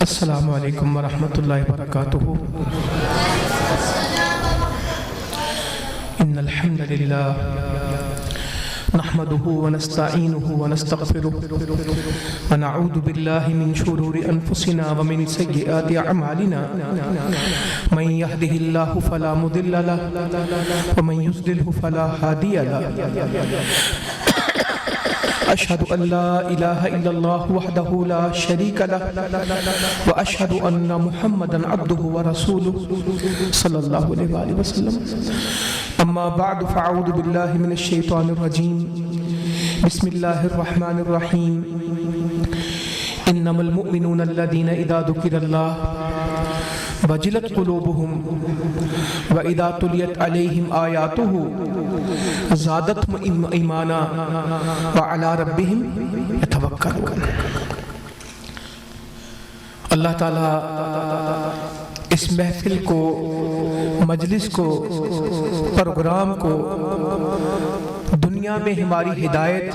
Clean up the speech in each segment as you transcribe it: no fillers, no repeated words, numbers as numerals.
السلام علیکم ورحمۃ اللہ وبرکاتہ۔ ان الحمد للہ نحمده ونستعینه ونستغفره ونعوذ باللہ من شرور انفسنا ومن سیئات اعمالنا، من يهده اللہ فلا مضل له ومن يضلل فلا هادی له۔ اشہد ان لا الہ الا اللہ وحدہ لا شریک لہ واشہد ان محمدا عبدہ ورسولہ صلی اللہ علیہ وآلہ وسلم۔ اما بعد فاعوذ باللہ من الشیطان الرجیم، بسم اللہ الرحمن الرحیم۔ انما المؤمنون الذین اذا ذکر اللہ وجلت قلوبهم وإذا تليت عليهم آياته زادتهم إيمانا وعلى ربهم يتوكلون۔ اللہ تعالیٰ اس محفل کو، مجلس کو، پروگرام کو دنیا میں ہماری ہدایت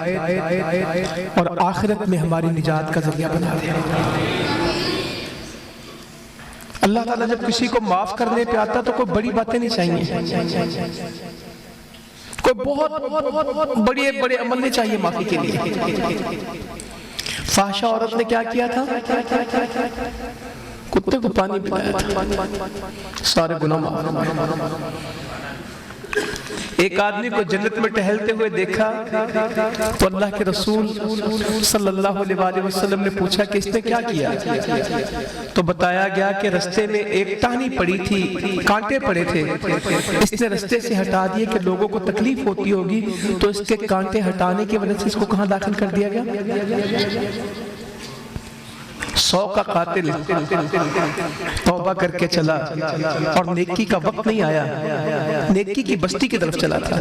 اور آخرت میں ہماری نجات کا ذریعہ بنا دے۔ اللہ تعالیٰ جب کسی کو معاف کرنے پہ آتا تو کوئی بڑی باتیں نہیں چاہیے، کوئی بہت بڑے بڑے عمل نہیں چاہیے معافی کے لیے۔ فحشہ عورت نے کیا کیا تھا؟ کتے کو پانی پلایا تھا، سارے گناہ معاف۔ ایک آدمی کو جنت میں ٹہلتے ہوئے دیکھا تو اللہ کے رسول صلی اللہ علیہ وآلہ وسلم نے پوچھا کہ اس نے کیا کیا؟ تو بتایا گیا کہ رستے میں ایک ٹہنی پڑی تھی، کانٹے پڑے تھے، اس نے رستے سے ہٹا دیے کہ لوگوں کو تکلیف ہوتی ہوگی، تو اس کے کانٹے ہٹانے کی وجہ سے اس کو کہاں داخل کر دیا گیا؟ 100 کا قاتل توبہ کر کے چلا اور نیکی کا وقت نہیں آیا، نیکی کی بستی کی طرف چلا تھا،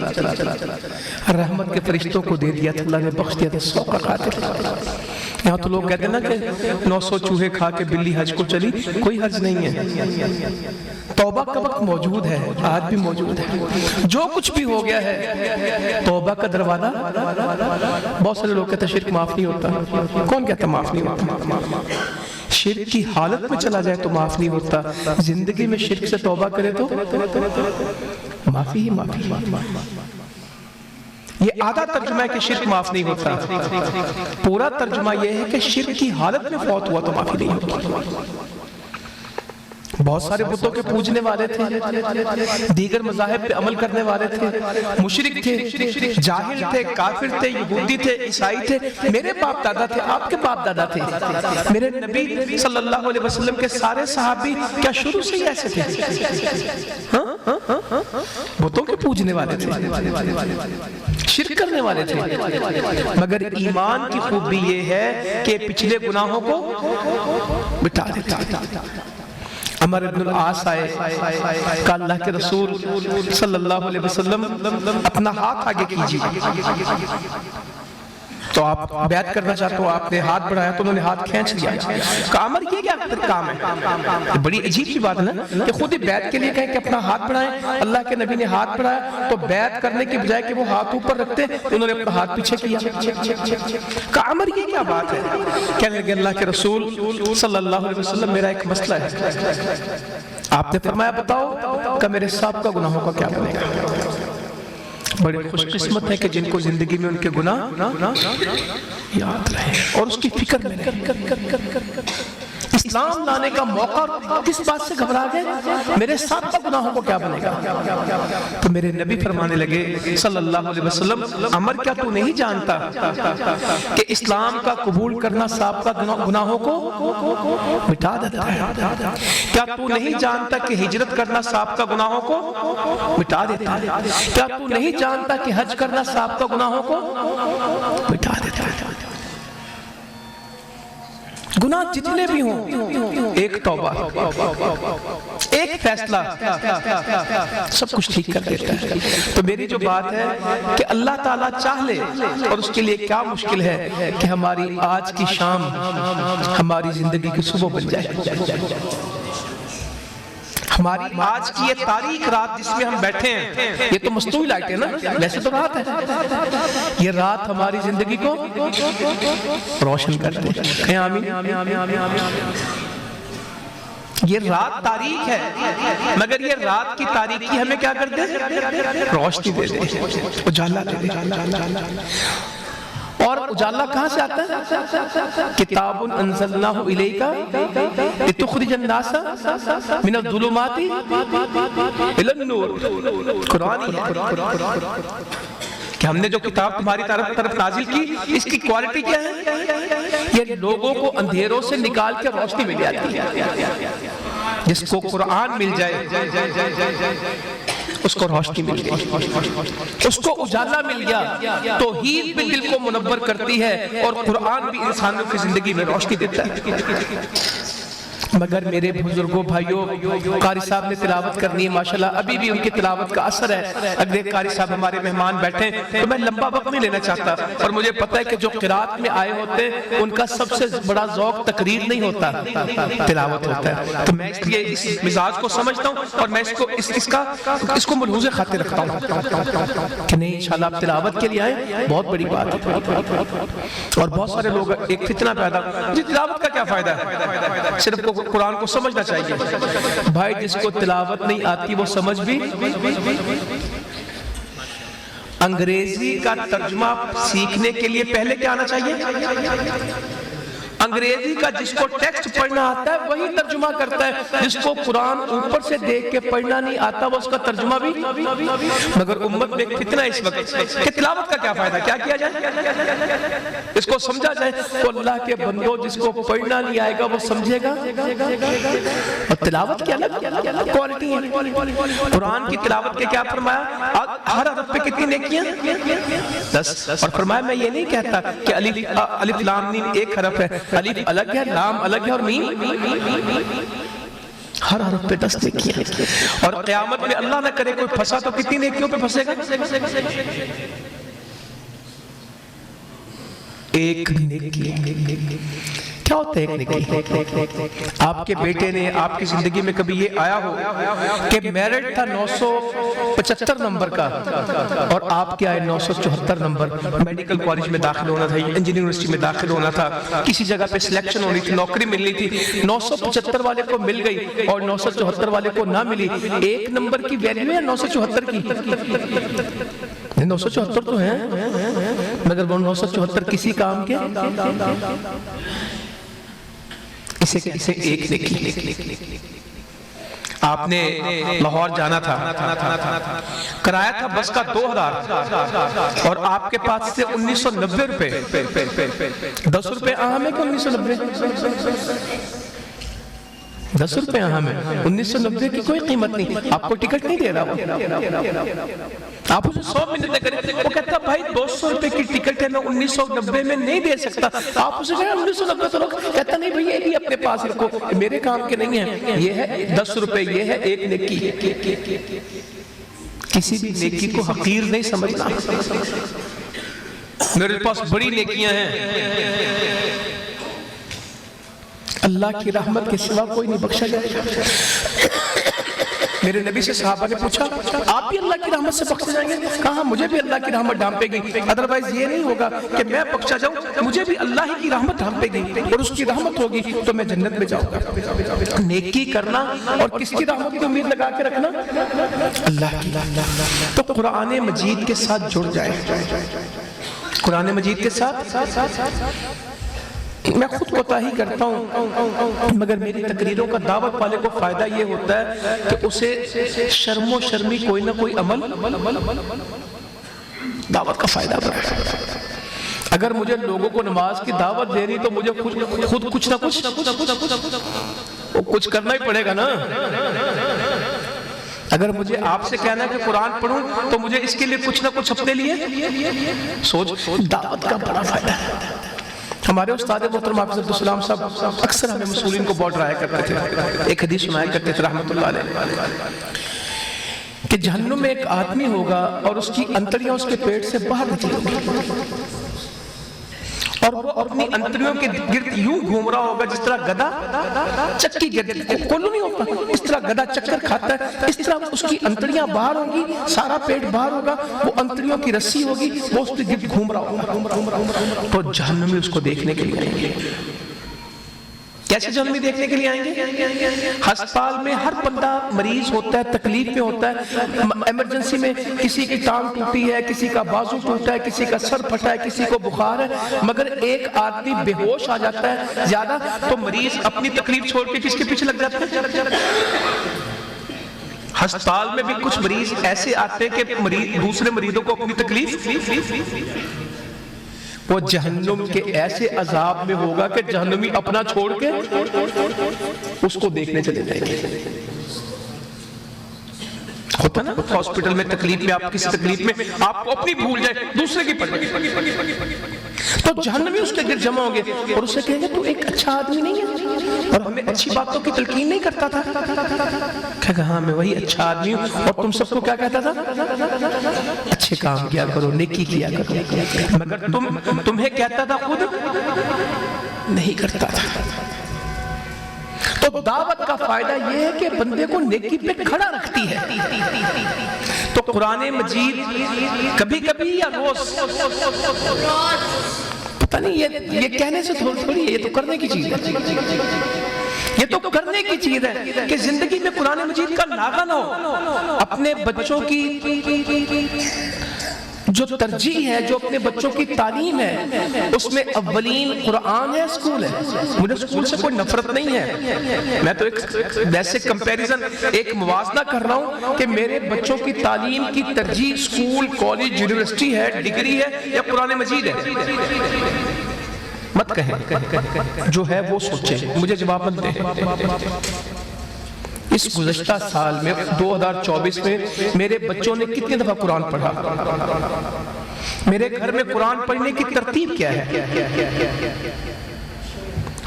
رحمت کے فرشتوں کو دے دیا تھا، اللہ نے بخش دیا تھا 100 کا قاتل۔ یہاں تو لوگ کہتے ہیں نا کہ 900 چوہے کھا کے بلی حج کو چلی، کوئی حج نہیں ہے۔ توبہ کا وقت موجود ہے، آج بھی موجود ہے، جو کچھ بھی ہو گیا ہے توبہ کا دروازہ۔ بہت سارے لوگ کہتے ہیں شرک معاف نہیں ہوتا، کون کہتا ہے معاف نہیں ہوتا؟ شرک کی حالت میں چلا جائے تو معاف نہیں ہوتا، زندگی میں شرک سے توبہ کرے تو معافی ہی معافی۔ یہ آدھا ترجمہ ہے کہ شرک معاف نہیں ہوتا، پورا ترجمہ یہ ہے کہ شرک کی حالت میں فوت ہوا تو معافی نہیں ہوتی۔ بہت سارے بتوں کے پوجنے والے تھے، دیگر مذاہب پہ عمل کرنے والے تھے، مشرک تھے، جاہل تھے، کافر تھے، یہودی تھے، عیسائی تھے، میرے باپ دادا تھے، آپ کے باپ دادا تھے، میرے نبی صلی اللہ علیہ وسلم کے سارے صحابی کیا شروع سے ہی ایسے تھے؟ بتوں کے پوجنے والے تھے، شرک کرنے والے تھے، مگر ایمان کی خوبی یہ ہے کہ پچھلے گناہوں کو مٹا دیتا ہے۔ عمر ابن العاص آئے، کہا اللہ کے رسول صلی اللہ علیہ وسلم اپنا ہاتھ آگے کیجیے، تو آپ بیعت کرنا چاہتے ہو، آپ نے ہاتھ بڑھایا تو انہوں نے ہاتھ کھینچ لیا۔ کہا عمر یہ کیا کام ہے؟ بڑی عجیب سی بات ہے نا کہ خود ہی بیعت کے لیے کہیں کہ اپنا ہاتھ بڑھائیں، اللہ کے نبی نے ہاتھ بڑھایا تو بیعت کرنے کی بجائے کہ وہ ہاتھ اوپر رکھتے انہوں نے اپنا ہاتھ پیچھے کیا۔ کہا عمر یہ کیا بات ہے؟ کہنے لگے اللہ کے رسول صلی اللہ علیہ وسلم میرا ایک مسئلہ ہے۔ آپ نے فرمایا بتاؤ کہ میرے سابقہ گناہوں کا کیا بنے گا؟ بڑے خوش قسمت ہے کہ جن کو زندگی میں ان کے گناہ یاد رہے اور اس کی فکر میں رہے۔ اسلام لانے کا موقع کس بات سے گھبرا گئے؟ میرے سابقہ گناہوں کو کیا بنے گا؟ تو میرے نبی فرمانے لگے صلی اللہ علیہ وسلم، عمر کیا تو نہیں جانتا کہ اسلام کا قبول کرنا سابقہ گناہوں کو مٹا دیتا ہے؟ کیا تو نہیں جانتا کہ ہجرت کرنا سابقہ گناہوں کو مٹا دیتا ہے؟ کیا تو نہیں جانتا کہ حج کرنا سابقہ گناہوں کو مٹا دیتا ہے؟ گناہ جتنے بھی ہوں، ایک توبہ، ایک فیصلہ سب کچھ ٹھیک کر دیتا ہے۔ تو میری جو بات ہے کہ اللہ تعالیٰ چاہ لے، اور اس کے لیے کیا مشکل ہے کہ ہماری آج کی شام ہماری زندگی کی صبح بن جائے۔ ہماری آج کی یہ تاریک رات جس میں ہم بیٹھے ہیں، یہ تو مستوی لائٹ ہے نا، ویسے تو رات ہے، یہ رات ہماری زندگی کو روشن کرتے ہیں۔ کہیں آمین۔ یہ رات تاریک ہے، مگر یہ رات کی تاریکی ہمیں کیا کر دے؟ روشنی دے دے، اجالا دے دے۔ اور اجالا کہاں سے آتا ہے؟ کتاب انزلناہ الیک لتخرج الناس من الظلمات الی النور، قرآن ہی ہے کہ ہم نے جو کتاب تمہاری طرف نازل کی، اس کی کوالٹی کیا ہے؟ یہ لوگوں کو اندھیروں سے نکال کے روشنی مل جاتی ہے۔ جس کو قرآن مل جائے اس کو روشنی مل گئی، اس کو اجالا مل گیا، توحید بھی دل کو منور کرتی ہے اور قرآن بھی انسانوں کی زندگی میں روشنی دیتا ہے۔ مگر میرے بزرگوں بھائیوں، قاری صاحب نے تلاوت کرنی ہے ماشاءاللہ، ابھی بھی ان کی تلاوت کا اثر ہے۔ اگر قاری صاحب ہمارے مہمان بیٹھے تو میں لمبا وقت نہیں لینا چاہتا، اور مجھے پتہ ہے کہ جو قرات میں آئے ہوتے ان کا سب سے بڑا ذوق تقریر نہیں ہوتا، تلاوت ہوتا ہے۔ تو میں اس لیے اس مزاج کو سمجھتا ہوں اور میں اس کو ملحوظ خاطر رکھتا ہوں کہ نہیں انشاءاللہ آپ تلاوت کے لیے آئیں، بہت بڑی بات ہے۔ اور بہت سارے لوگ ایک فتنہ پیدا، جی تلاوت کا کیا فائدہ ہے؟ صرف قرآن کو سمجھنا چاہیے۔ بھائی جس کو تلاوت نہیں آتی وہ سمجھ بھی، انگریزی کا ترجمہ سیکھنے کے لیے پہلے کیا آنا چاہیے؟ انگریزی کا جس کو ٹیکسٹ پڑھنا آتا ہے وہی ترجمہ کرتا ہے، جس کو قرآن اوپر سے دیکھ کے پڑھنا نہیں آتا وہ اس کا ترجمہ بھی۔ مگر امت میں فتنہ اس وقت کہ تلاوت کا کیا فائدہ، کیا کیا جائے؟ اس کو سمجھا جائے تو اللہ کے بندوں جس کو پڑھنا نہیں آئے گا وہ سمجھے گا، اور تلاوت کی الگ کوالٹی ہے۔ قرآن کی تلاوت کے کیا فرمایا؟ ہر حرف پہ کتنی نیکیاں؟ 10۔ اور فرمایا میں یہ نہیں کہتا کہ الف لام میم ایک حرف ہے، الف الگ ہے، لام الگ ہے اور میم، ہر حرف پہ 10 نیکیاں۔ اور قیامت میں اللہ نہ کرے کوئی پھنسا تو کتنی نیکیوں پہ پھنسے گا؟ ایک نیکی۔ کیا ہوتا ہے ایک نیکی؟ آپ کے بیٹے نے آپ کی زندگی میں کبھی یہ آیا ہو کہ میرٹ تھا 975 نمبر کا اور آپ کے آئے 974 نمبر، میڈیکل کالج میں داخل ہونا تھا، انجینئرنگ یونیورسٹی میں داخل ہونا تھا، کسی جگہ پہ سلیکشن ہونی تھی، نوکری ملنی تھی، 975 والے کو مل گئی اور 974 والے کو نہ ملی۔ ایک نمبر کی ویلیو ہے 974 کی، 974 تو ہیں مگر وہ 974 کسی کام کے، اسے ایک نیکی۔ آپ نے لاہور جانا تھا، کرایہ تھا بس کا 2000 اور آپ کے پاس سے 1990 روپے، 10 روپے اہم ہے کہ 1990؟ 10 روپے اہم ہے، 1990 کی کوئی قیمت نہیں، آپ کو ٹکٹ نہیں دے رہا وہ، آپ اسے 100 منٹ کریں، وہ کہتا بھائی 200 روپے کی ٹکٹ ہے میں 1990 میں نہیں دے سکتا، آپ اسے کہا 1990 تو رکھ، کہتا نہیں بھئی یہ بھی اپنے پاس رکھو، میرے کام کے نہیں ہیں، یہ ہے 10 روپے، یہ ہے ایک نیکی۔ کسی بھی نیکی کو حقیر نہیں سمجھنا، میرے پاس بڑی نیکیاں ہیں، اللہ کی رحمت کے سوا کوئی نہیں بخشا جائے گا۔ میرے نبی سے صحابہ نے پوچھا آپ بھی اللہ کی رحمت سے بخشے جائیں گے؟ کہا مجھے بھی اللہ کی رحمت ڈھانپے گی، ادروائز یہ نہیں ہوگا کہ میں بخشا جاؤں، مجھے بھی اللہ ہی کی رحمت ڈھانپے گی اور اس کی رحمت ہوگی تو میں جنت میں جاؤں گا۔ نیکی کرنا اور کس کی رحمت کی امید لگا کے رکھنا؟ اللہ کی۔ تو قرآن مجید کے ساتھ جڑ جائے، قرآن مجید کے ساتھ۔ میں خود کوتاہی کرتا ہوں مگر میری تقریروں کا دعوت والے کو فائدہ یہ ہوتا ہے کہ اسے شرم و شرمی کوئی نہ کوئی عمل دعوت کا فائدہ بڑھتا ہے۔ اگر مجھے لوگوں کو نماز کی دعوت دینی تو مجھے خود کچھ نہ کچھ کرنا ہی پڑے گا نا۔ اگر مجھے آپ سے کہنا ہے کہ قرآن پڑھوں تو مجھے اس کے لیے کچھ نہ کچھ اپنے لیے سوچ، دعوت کا بڑا فائدہ ہے۔ ہمارے استاد محترم حافظ عبدالسلام صاحب اکثر ہمیں مسئولین کو بہت ڈرایا کرتے تھے، ایک حدیث سنایا کرتے تھے رحمت اللہ علیہ کہ جہنم میں ایک آدمی ہوگا اور اس کی انتڑیاں اس کے پیٹ سے باہر نکلی ہوگی اور وہ اپنی انتڑیوں کے گرد یوں گھوم رہا ہوگا جس طرح گدھا چکی گرد، کولو نہیں ہوتا، اس طرح گدھا چکر کھاتا ہے، اس طرح اس کی انتڑیاں باہر ہوں گی، سارا پیٹ باہر ہوگا، وہ انتڑیوں کی رسی ہوگی، وہ اس کے گرد گھوم رہا ہوگا، تو جہنمی اس کو دیکھنے کے لیے آئیں گے۔ کیسے جہنمی دیکھنے کے لیے آئیں گے؟ ہسپتال میں ہر بندہ مریض ہوتا ہے، تکلیف میں ہوتا ہے، ایمرجنسی میں کسی کی ٹانگ ٹوٹی ہے، کسی کا بازو ٹوٹا ہے، کسی کا سر پھٹا ہے، کسی کو بخار ہے، مگر ایک آدمی بے ہوش آ جاتا ہے زیادہ تو مریض اپنی تکلیف چھوڑ کے کس کے پیچھے لگ جاتا ہے؟ ہسپتال میں بھی کچھ مریض ایسے آتے ہیں کہ دوسرے مریضوں کو اپنی تکلیف، وہ جہنم کے ایسے عذاب میں ہوگا کہ جہنمی اپنا چھوڑ کے اس کو دیکھنے چلے جائیں گے۔ ہوتا نا ہاسپٹل میں تکلیف میں، آپ کسی تکلیف میں آپ کو اپنی بھول جائے دوسرے کی پڑ جائے تو جہنمی اس کے گر جمع ہوں گے اور اسے کہیں گے تو ایک اچھا آدمی نہیں ہے اور ہمیں اچھی باتوں کی تلقین نہیں کرتا تھا؟ کہا کہ ہاں میں وہی اچھا آدمی ہوں، اور تم سب کو کیا کہتا تھا؟ اچھے کام کیا کرو، نیکی کیا کرو، مگر تمہیں کہتا تھا خود نہیں کرتا تھا۔ تو دعوت کا فائدہ یہ ہے کہ بندے کو نیکی پہ کھڑا رکھتی ہے۔ تو قرآن مجید کبھی کبھی یا روز، پتہ نہیں یہ کہنے سے تھوڑی ہے، یہ تو کرنے کی چیز ہے، یہ تو کرنے کی چیز ہے کہ زندگی میں قرآن مجید کا لاغن ہو۔ اپنے بچوں کی جو ترجیح ہے، جو اپنے بچوں کی تعلیم ہے، اس میں اولین قرآن ہے، اسکول ہے۔ مجھے اسکول سے کوئی نفرت نہیں ہے، میں تو ایک ویسے کمپیریزن، ایک موازنہ کر رہا ہوں کہ میرے بچوں کی تعلیم کی ترجیح اسکول، کالج، یونیورسٹی ہے، ڈگری ہے یا قرآن مجید ہے؟ مت کہیں، جو ہے وہ سوچیں، مجھے جواب مت دیں۔ اس گزشتہ سال میں 2024 میں میرے بچوں نے کتنی دفعہ قرآن پڑھا؟ میرے گھر میں قرآن پڑھنے کی ترتیب کیا ہے؟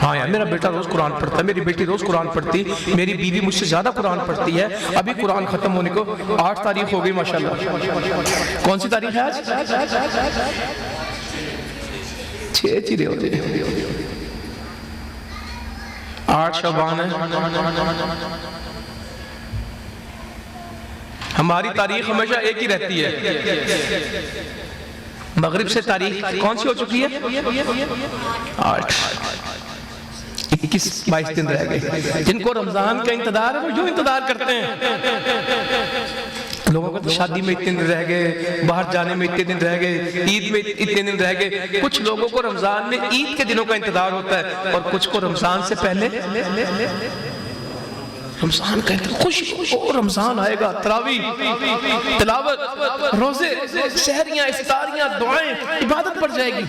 ہاں یار، میرا بیٹا روز قرآن پڑھتا ہے، میری بیٹی روز قرآن پڑھتی، میری بیوی مجھ سے زیادہ قرآن پڑھتی ہے۔ ابھی قرآن ختم ہونے کو 8 تاریخ ہو گئی ماشاءاللہ۔ کون سی تاریخ ہے آج؟ 6 چیرے ہو گئے، 8 شعبان ہے۔ ہماری تاریخ ہمیشہ ایک ہی رہتی ہے، مغرب سے تاریخ کون سی ہو چکی ہے؟ 8، 21 22 دن رہ گئے۔ جن کو رمضان کا انتظار ہے وہ جو انتظار کرتے ہیں، لوگوں کو شادی میں اتنے دن رہ گئے، باہر جانے میں اتنے دن رہ گئے، عید میں اتنے دن رہ گئے۔ کچھ لوگوں کو رمضان میں عید کے دنوں کا انتظار ہوتا ہے اور کچھ کو رمضان سے پہلے رمضان کا خوشی، رمضان آئے گا، تراویح، تلاوت، روزے، سحریاں، افطاریاں، دعائیں، عبادت پڑ جائے گی۔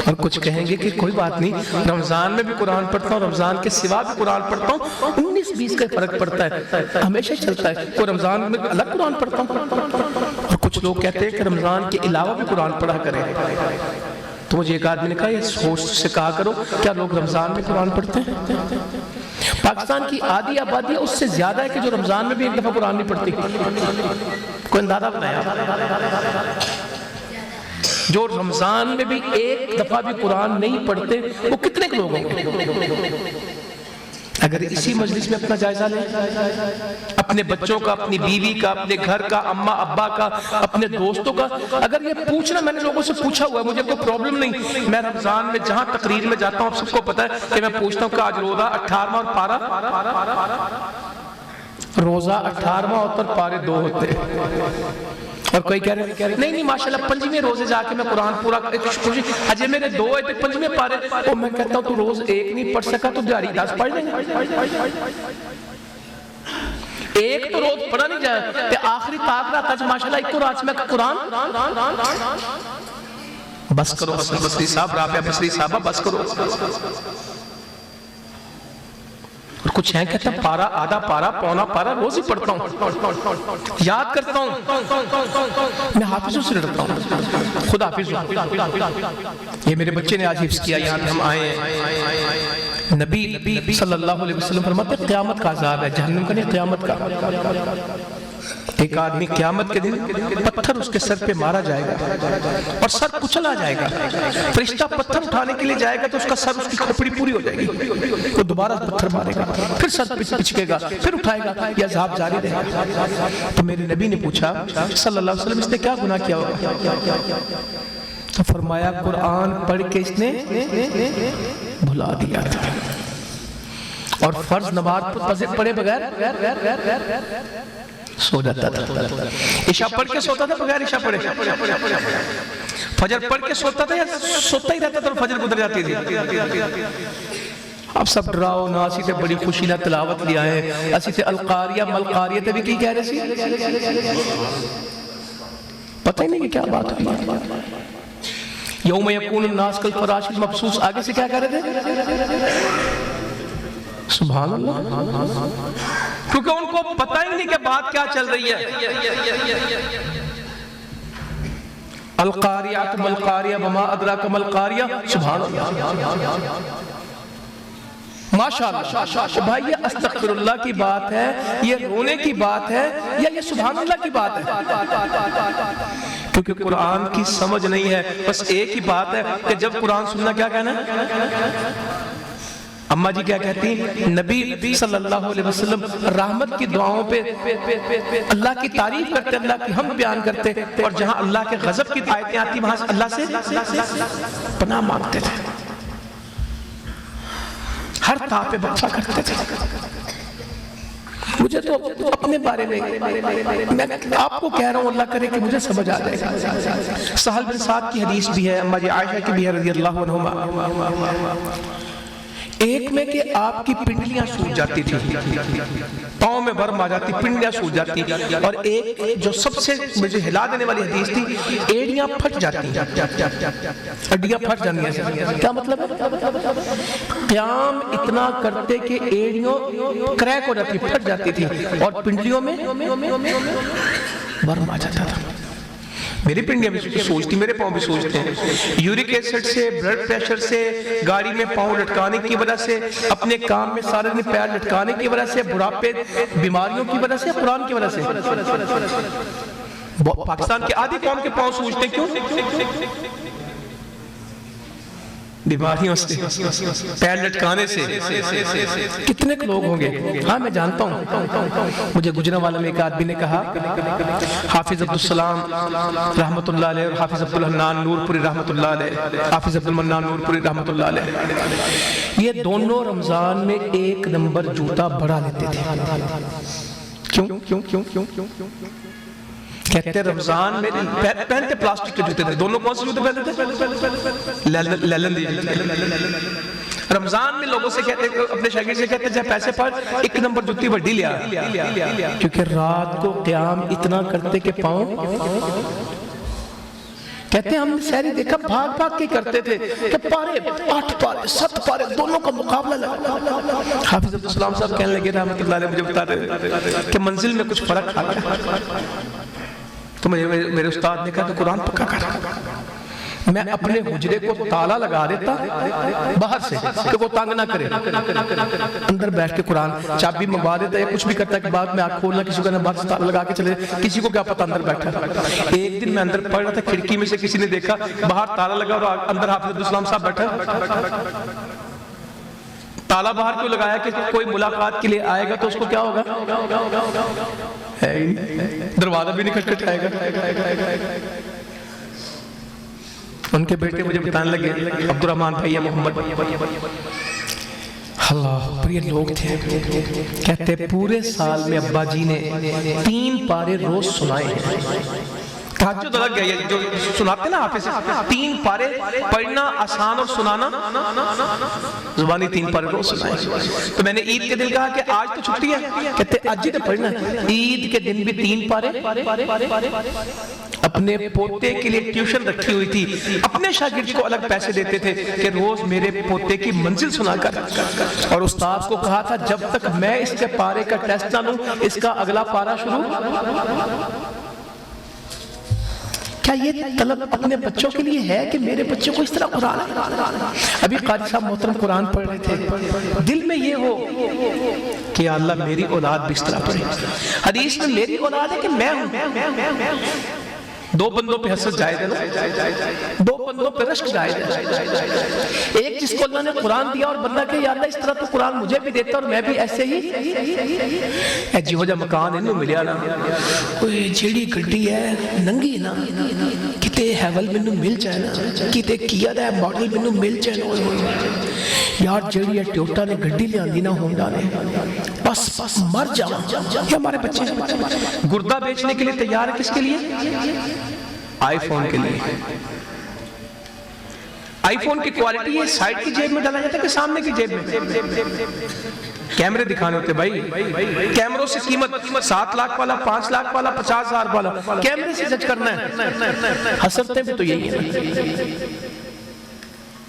اور کچھ کہیں گے کہ کوئی بات نہیں، رمضان میں بھی قرآن پڑھتا ہوں، رمضان کے سوا بھی قرآن پڑھتا ہوں، 19-20 کا فرق پڑتا ہے، ہمیشہ چلتا ہے، کوئی رمضان میں الگ قرآن پڑھتا ہوں۔ اور کچھ لوگ کہتے ہیں کہ رمضان کے علاوہ بھی قرآن پڑھا کریں۔ تو مجھے ایک آدمی نے کہا یہ سوچ سے کہا کرو، کیا لوگ رمضان میں قرآن پڑھتے ہیں؟ پاکستان کی آدھی آبادی اس سے زیادہ ہے کہ جو رمضان میں بھی ایک دفعہ قرآن نہیں پڑھتی۔ کوئی اندازہ بنایا؟ جو رمضان میں بھی ایک دفعہ بھی قرآن نہیں پڑھتے وہ کتنے لوگ ہوں گے؟ اگر اسی مجلس میں اپنا جائزہ لیں، اپنے بچوں کا، اپنی بیوی کا، اپنے گھر کا، اماں ابا کا، اپنے دوستوں کا، اگر یہ پوچھنا، میں نے لوگوں سے پوچھا ہوا ہے، مجھے کوئی پرابلم نہیں، میں رمضان میں جہاں تقریر میں جاتا ہوں، آپ سب کو پتا ہے کہ میں پوچھتا ہوں کہ آج روزہ 18واں اور پارہ، روزہ 18واں ہوتا اور پارے 2 ہوتے ہیں۔ اور کوئی کہہ رہے ہیں نہیں ماشاءاللہ 5ویں روزے جا کے میں قرآن پورا، اجے میرے 2 ہے تو 5ویں پارے، اور میں کہتا ہوں تو روز 1 نہیں پڑھ سکا تو دیہاڑی 10 پڑھ لیں گے۔ ایک تو روز پڑھا نہیں جائے تے آخری تاک رات آج ماشاءاللہ ایک کو رات میں قرآن، بس کرو حسن بصری صاحب، رابعہ بصری صاحبہ بس کرو۔ اور کچھ ہیں کہتے ہیں پارا، آدھا پارا، پونا پارا روز ہی پڑھتا ہوں، یاد کرتا ہوں، میں حافظوں سے لڑتا ہوں، خدا حافظ ہوں۔ یہ میرے بچے نے آج حفظ کیا، یہاں پہ ہم آئے ہیں۔ نبی صلی اللہ علیہ وسلم فرماتے ہیں قیامت کا عذاب ہے، جہنم کا نہیں، قیامت کا۔ ایک آدمی قیامت کے دن پتھر اس کے سر پہ مارا جائے گا اور سر کچلا جائے گا، فرشتہ پتھر اٹھانے کے لیے جائے گا تو اس کا سر، اس کی کھوپڑی پوری ہو جائے گی، وہ دوبارہ پتھر مارے گا، پھر سر پچکے گا، پھر اٹھائے گا، یہ عذاب جاری رہے گا۔ تو میرے نبی نے پوچھا صلی اللہ علیہ وسلم اس نے کیا گناہ کیا ہوگا؟ تو فرمایا قرآن پڑھ کے اس نے بھلا دیا تھا. اور فرض نماز پڑھے بغیر سو جاتا تھا. عشاء پڑھ کے سوتا تھا بغیر عشاء پڑھے. فجر پڑھ کے سوتا تھا یا سوتا ہی رہتا تھا اور فجر گزر جاتی تھی. اب سب ڈراؤ نا اسی تے بڑی خوشی نہ تلاوت لیا ہے. اسی تے القاریہ ملقاریہ تے بھی کی کہہ رہے سی, پتہ ہی نہیں کہ کیا بات ہوئی. یوم یکون الناس کالفراش المبثوث, آگے سے کیا کہہ رہے تھے؟ سبحان اللہ. کیونکہ ان کو پتہ ہی نہیں کہ بات کیا چل رہی ہے. القاریات ملقاریہ وما ادراک ملقاریہ. سبحان اللہ, ماشاءاللہ. بھائی یہ استغفر اللہ کی بات ہے, یہ رونے کی بات ہے, یا یہ سبحان اللہ کی بات ہے؟ کیونکہ قرآن کی سمجھ نہیں ہے. بس ایک ہی بات ہے کہ جب قرآن سننا کیا کہنا ہے. اماں جی کیا کہتی ہیں, نبی صلی اللہ علیہ وسلم رحمت کی دعاؤں پہ اللہ کی تعریف کرتے, اللہ کی حمد بیان کرتے, اور جہاں اللہ کے غضب کی آیتیں آتی وہاں اللہ سے پناہ مانگتے تھے. ہر تاں پہ بچہ کرتے تھے. مجھے تو اپنے بارے میں میں آپ کو کہہ رہا ہوں, اللہ کرے کہ مجھے سمجھ آ جائے گا. سہل بن سعد کی حدیث بھی ہے, اماں جی عائشہ کی بھی ہے رضی اللہ عنہما. ایک میں کہ آپ کی پنڈلیاں سوج جاتی تھی, پاؤں میں برم آ جاتی, پنڈلیاں سوج جاتی, اور ایک جو سب سے مجھے ہلا دینے والی حدیث تھی, ایڑیاں پھٹ جاتی, ہڈیاں پھٹ جاتی ہیں. کیا مطلب ہے؟ قیام اتنا کرتے کہ ایڑیوں کریک ہو جاتی, پھٹ جاتی تھی, اور پنڈلیوں میں برم آ جاتا تھا. میری پنڈلیاں بھی سوچتی, میرے پاؤں بھی سوچتے ہیں. یورک ایسڈ سے, بلڈ پریشر سے, گاڑی میں پاؤں لٹکانے کی وجہ سے, اپنے کام میں سارے دن پیر لٹکانے کی وجہ سے, بڑھاپے بیماریوں کی وجہ سے, قرآن کی وجہ سے. پاکستان کے آدھی قوم کے پاؤں سوچتے کیوں؟ بیماریوں سے, پیر لٹکانے سے. کتنے لوگ ہوں گے؟ ہاں میں جانتا ہوں. مجھے گجرانوالہ میں ایک آدمی نے کہا, حافظ عبدالسلام رحمت اللہ علیہ اور حافظ عبدالحنان نور پوری رحمت اللہ علیہ, حافظ عبدالمنان نور پوری رحمت اللہ علیہ, یہ دونوں رمضان میں 1 نمبر جوتا بڑھا لیتے تھے. کیوں؟ کہتے رمضان میں پہنتے پلاسٹک کے جوتے تھے. دونوں کون سے جوتے پہنتے تھے؟ لیلندی. رمضان میں لوگوں سے کہتے, اپنے شاگرد سے کہتے جب پیسے پر 1 نمبر جوتی بڑی لیا, کیونکہ رات کو قیام اتنا کرتے کہ پاؤں, کہتے ہیں ہم نے سہری دیکھا بھاگ کے کرتے تھے کہ پارے 8 پارے 7 پارے دونوں کا مقابلہ لگا. حافظ عبدالسلام صاحب کہنے لگے رحمت اللہ علیہ, مجھے بتا رہے کہ منزل میں کچھ فرق آ گیا. تو میرے استاد نے کہا کہ قرآن پکا کر, میں اپنے حجرے کو تالا لگا دیتا باہر سے کہ وہ تنگ نہ کرے, اندر بیٹھ کے قرآن چابی منگوا دیتا یا کچھ بھی کرتا ہے کہ بعد میں آنکھ کھولنا, کسی کو کہنا باہر سے تالا لگا کے چلے, کسی کو کیا پتہ اندر بیٹھا. ایک دن میں اندر پڑھ رہا تھا, کھڑکی میں سے کسی نے دیکھا باہر تالا لگا اور اندر حافظ عبدالسلام صاحب بیٹھا. تالا باہر کیوں لگایا کہ کوئی ملاقات کے لیے آئے گا تو اس کو کیا ہوگا, دروازہ بھی نہیں کھٹکھٹائے گا. ان کے بیٹے مجھے بتانے لگے, عبد الرحمن بھائی محمد, اللہ پر یہ لوگ تھے, کہتے پورے سال میں ابا جی نے 3 پارے روز سنائے ہیں. تحجد الگ ہے, جو سناتے نا حافظ, 3 پارے پڑھنا آسان اور سنانا زبانی, 3 پارے روز سنائے. تو میں نے عید کے دن کہا کہ آج تو چھٹی ہے, کہتے آج ہی تو پڑھنا ہے. عید کے دن بھی 3 پارے. اپنے پوتے کے لیے ٹیوشن رکھی ہوئی تھی, اپنے شاگرد کو الگ پیسے دیتے تھے کہ روز میرے پوتے کی منزل سنا کر, اور استاد کو کہا تھا جب تک میں اس کے پارے کا ٹیسٹ نہ لوں اس کا اگلا پارا شروع. کیا یہ طلب اپنے بچوں کے لیے ہے کہ میرے بچوں کو اس طرح قرآن ہے؟ ابھی قاری صاحب محترم قرآن پڑھ رہے تھے, دل میں یہ ہو کہ اللہ میری اولاد بھی اس طرح پڑھے. حدیث میں میری اولاد ہے کہ میں ہوں. 2 بندوں پہ حسد جائز ہے نا, 2 بندوں پہ رشک جائز ہے. ایک جس کو اللہ نے قرآن دیا اور بندہ کہ یا اللہ اس طرح تو قرآن مجھے بھی دیتا اور میں بھی ایسے ہی, اے جی ہو جا مکان انہوں ملیا نا, کوئی جیڑی گھڑی ہے ننگی نا, کتے کتے ہیول مینوں مل جائے نا کتے کیا دا ماڈل مینوں مل جائے نا یار جڑی ہے ٹویوٹا نے گڈی لے آندی نا ہونڈا نے بس مر جاواں. یہ ہمارے بچے گردہ بیچنے کے لیے تیار ہے. کس کے لیے؟ آئی فون کے لیے. آئی فون کی کوالٹی ہے سائڈ کی جیب میں ڈالا جاتا ہے کہ سامنے کی جیب میں؟ کیمرے دکھانے ہوتے بھائی. کیمروں سے قیمت 7 لاکھ والا 5 لاکھ والا 50,000 والا کیمرے سے جج کرنا ہے. حسرتے بھی تو یہی ہے.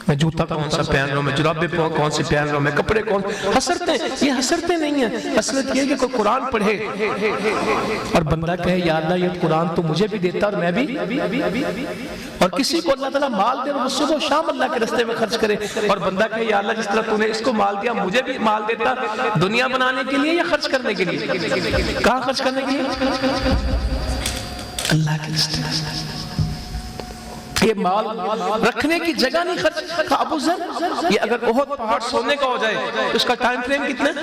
میں جوتا کون سا پہن رہا ہوں, میں جرابے کون سے پہن رہا ہوں, میں کپڑے کون. حسرتے یہ حسرتے نہیں ہیں. اصلیت یہ ہے کہ کوئی قرآن پڑھے اور بندہ کہے یا اللہ یہ قرآن تو مجھے بھی دیتا اور میں بھی, اور کسی کو اللہ تعالیٰ مال دے اور صبح و شام اللہ کے رستے میں خرچ کرے اور بندہ کہے یا اللہ جس طرح تو نے اس کو مال دیا مجھے بھی مال دیتا دنیا بنانے کے لیے یا خرچ کرنے کے لیے. کہاں خرچ کرنے کے لیے؟ اللہ کے رستے میں. یہ مال رکھنے کی جگہ نہیں خرچ. ابو ذر یہ اگر احد پہاڑ سونے کا ہو جائے تو اس کا ٹائم فریم کتنا ہے؟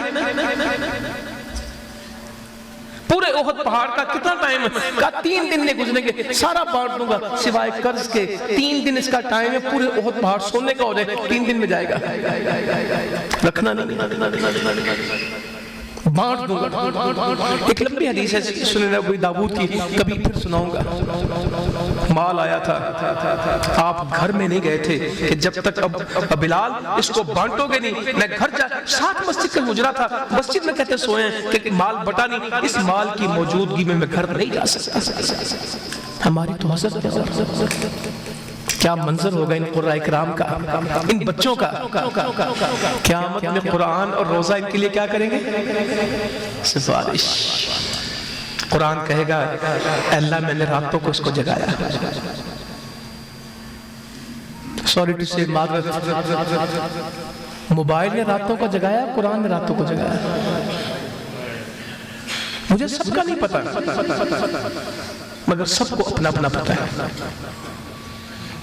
پورے احد پہاڑ کا کتنا ٹائم ہے؟ کہا 3 دن نہیں گزریں گے سارا بانٹ دوں گا سوائے قرض کے. 3 دن اس کا ٹائم ہے. پورے احد پہاڑ سونے کا ہو جائے 3 دن میں جائے گا. رکھنا نہیں بانٹ دوں گا. ایک لمبی حدیث ہے سنن ابو داؤد کی کبھی پھر سناؤں گا. مال آیا تھا آپ گھر میں نہیں گئے تھے کہ جب تک اب بلال اس کو بانٹو گے نہیں میں گھر جا. ساتھ مسجد کا حجرہ تھا مسجد میں کہتے سوئے ہیں کہ مال بٹا نہیں. اس مال کی موجودگی میں میں گھر نہیں جا سکتا. ہماری تو حضرت کیا منظر ہوگا ان قرآن اکرام کا ان بچوں کا. قیامت میں قرآن اور روزہ ان کے لیے کیا کریں گے؟ سفارش. قرآن کہے گا اے اللہ میں نے راتوں کو اس کو جگایا. سوری ٹو سے معذرت. موبائل نے راتوں کو جگایا قرآن نے راتوں کو جگایا. مجھے سب کا نہیں پتا مگر سب کو اپنا اپنا پتا ہے.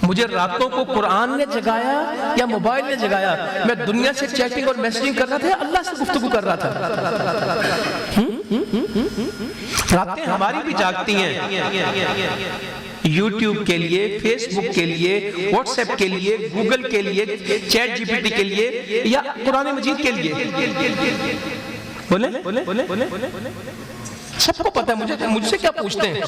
مجھے راتوں کو قرآن نے جگایا یا موبائل نے جگایا؟ میں دنیا سے چیٹنگ اور میسیجنگ کر رہا تھا یا اللہ سے گفتگو کر رہا تھا؟ راتیں ہماری بھی جاگتی ہیں یوٹیوب کے لیے, فیس بک کے لیے, واٹس ایپ کے لیے, گوگل کے لیے, چیٹ جی پی ٹی کے لیے یا قرآن مجید کے لیے. بولے سب کو پتہ ہے. مجھ سے کیا پوچھتے ہیں؟